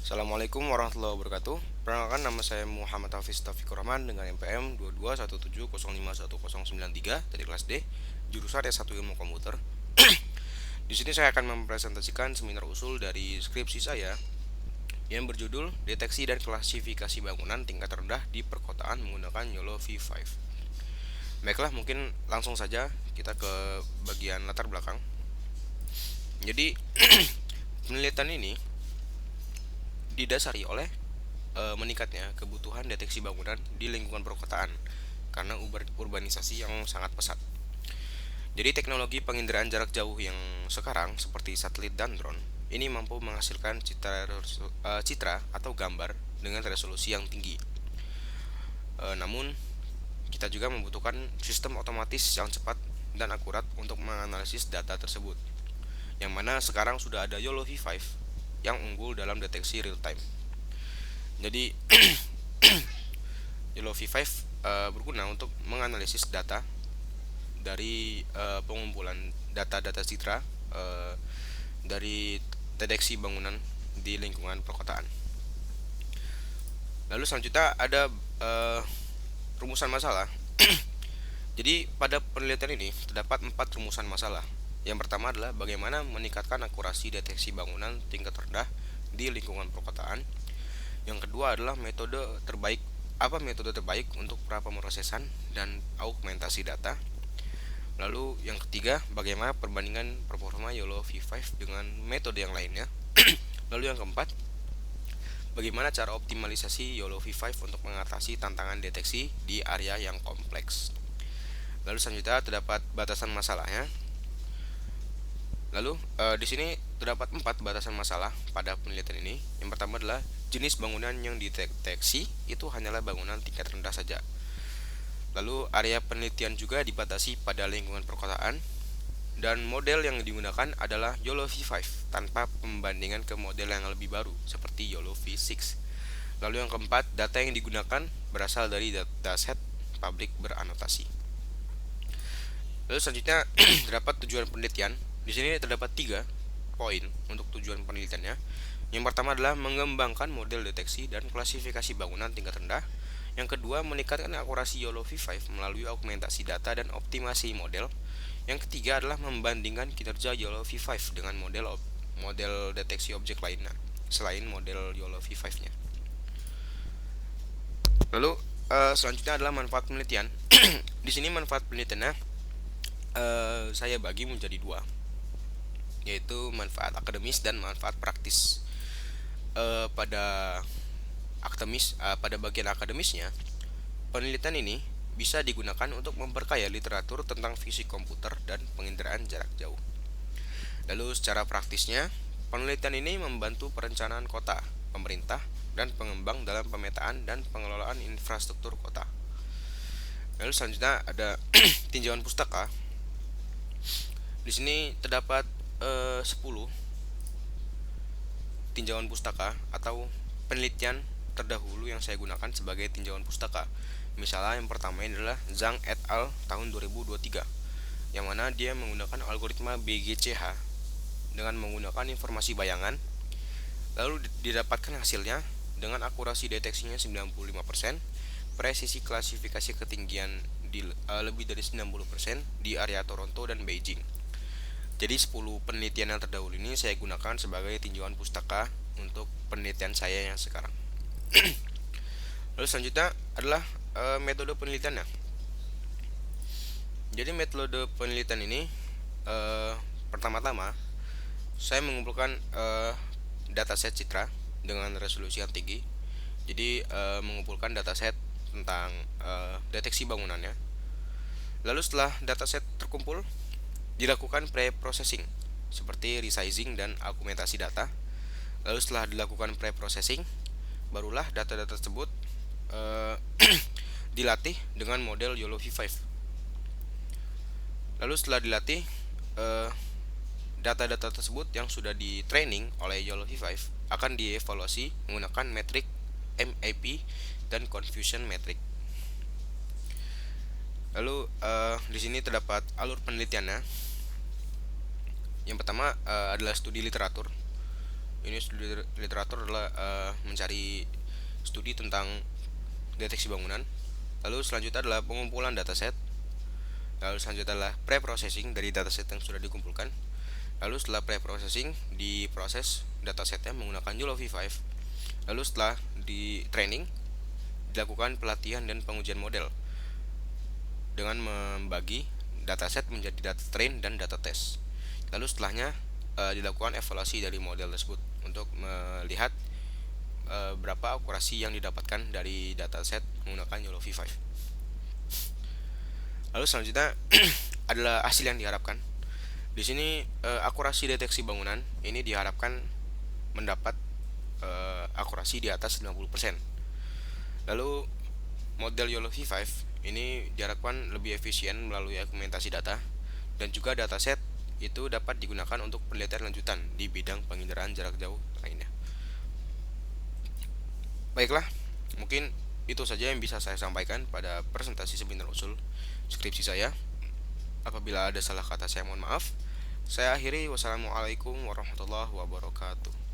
Assalamualaikum warahmatullahi wabarakatuh. Perkenalkan, nama saya Muhammad Hafiz Taufikur Rahman dengan NPM 2217051093 dari kelas D, jurusan S1 Ilmu Komputer. Di sini saya akan mempresentasikan seminar usul dari skripsi saya yang berjudul Deteksi dan Klasifikasi Bangunan Tingkat Rendah di Perkotaan menggunakan YOLO V5. Baiklah, mungkin langsung saja kita ke bagian latar belakang. Jadi, penelitian ini didasari oleh meningkatnya kebutuhan deteksi bangunan di lingkungan perkotaan karena urbanisasi yang sangat pesat. Jadi teknologi penginderaan jarak jauh yang sekarang seperti satelit dan drone ini mampu menghasilkan citra atau gambar dengan resolusi yang tinggi. Namun kita juga membutuhkan sistem otomatis yang cepat dan akurat untuk menganalisis data tersebut. Yang mana sekarang sudah ada YOLO V5 yang unggul dalam deteksi real time. Jadi YOLO V5 berguna untuk menganalisis data dari pengumpulan data-data citra dari deteksi bangunan di lingkungan perkotaan. Lalu selanjutnya ada rumusan masalah. Jadi pada penelitian ini terdapat 4 rumusan masalah. Yang pertama adalah bagaimana meningkatkan akurasi deteksi bangunan tingkat rendah di lingkungan perkotaan. Yang kedua adalah metode terbaik untuk prapemrosesan dan augmentasi data. Lalu yang ketiga, bagaimana perbandingan performa YOLO V5 dengan metode yang lainnya. Lalu yang keempat, bagaimana cara optimalisasi YOLO V5 untuk mengatasi tantangan deteksi di area yang kompleks. Lalu selanjutnya terdapat batasan masalahnya. Lalu di sini terdapat 4 batasan masalah pada penelitian ini. Yang pertama adalah jenis bangunan yang dideteksi itu hanyalah bangunan tingkat rendah saja. Lalu area penelitian juga dibatasi pada lingkungan perkotaan dan model yang digunakan adalah YOLO V5 tanpa pembandingan ke model yang lebih baru seperti YOLO V6. Lalu yang keempat, data yang digunakan berasal dari dataset publik beranotasi. Lalu selanjutnya terdapat tujuan penelitian. Di sini terdapat 3 poin untuk tujuan penelitiannya. Yang pertama adalah mengembangkan model deteksi dan klasifikasi bangunan tingkat rendah. Yang kedua, meningkatkan akurasi YOLO V5 melalui augmentasi data dan optimasi model. Yang ketiga adalah membandingkan kinerja YOLO V5 dengan model deteksi objek lainnya selain model YOLO V5-nya. Lalu selanjutnya adalah manfaat penelitian. Di sini manfaat penelitiannya saya bagi menjadi 2, yaitu manfaat akademis dan manfaat praktis. Pada bagian akademisnya, penelitian ini bisa digunakan untuk memperkaya literatur tentang fisik komputer dan penginderaan jarak jauh. Lalu secara praktisnya, penelitian ini membantu perencanaan kota, pemerintah, dan pengembang dalam pemetaan dan pengelolaan infrastruktur kota. Lalu selanjutnya ada tinjauan pustaka. Di sini terdapat 10 tinjauan pustaka atau penelitian terdahulu yang saya gunakan sebagai tinjauan pustaka. Misalnya yang pertama ini adalah Zhang et al. Tahun 2023, yang mana dia menggunakan algoritma BGCH dengan menggunakan informasi bayangan. Lalu didapatkan hasilnya dengan akurasi deteksinya 95%, presisi klasifikasi ketinggian lebih dari 90% di area Toronto dan Beijing. Jadi 10 penelitian yang terdahulu ini saya gunakan sebagai tinjauan pustaka untuk penelitian saya yang sekarang. Lalu selanjutnya adalah metode penelitiannya. Jadi metode penelitian ini pertama-tama saya mengumpulkan dataset citra dengan resolusi yang tinggi. Jadi mengumpulkan dataset tentang deteksi bangunannya. Lalu setelah dataset terkumpul, dilakukan pre-processing seperti resizing dan augmentasi data. Lalu setelah dilakukan pre-processing, barulah data-data tersebut dilatih dengan model YOLO V5. Lalu setelah dilatih, data-data tersebut yang sudah di training oleh YOLO V5 akan dievaluasi menggunakan metrik MAP dan confusion metric. Lalu di sini terdapat alur penelitiannya. Yang pertama adalah studi literatur. Ini studi literatur adalah mencari studi tentang deteksi bangunan. Lalu selanjutnya adalah pengumpulan dataset. Lalu selanjutnya adalah pre-processing dari dataset yang sudah dikumpulkan. Lalu setelah pre-processing, diproses datasetnya menggunakan YOLO V5. Lalu setelah di training, dilakukan pelatihan dan pengujian model dengan membagi dataset menjadi data train dan data test. Lalu setelahnya dilakukan evaluasi dari model tersebut untuk melihat berapa akurasi yang didapatkan dari dataset menggunakan YOLO V5. Lalu selanjutnya adalah hasil yang diharapkan. Di sini akurasi deteksi bangunan ini diharapkan mendapat akurasi di atas 50%. Lalu model YOLO V5 ini diharapkan lebih efisien melalui argumentasi data, dan juga dataset itu dapat digunakan untuk penelitian lanjutan di bidang penginderaan jarak jauh lainnya. Baiklah, mungkin itu saja yang bisa saya sampaikan pada presentasi seminar usul skripsi saya. Apabila ada salah kata saya mohon maaf. Saya akhiri. Wassalamualaikum warahmatullahi wabarakatuh.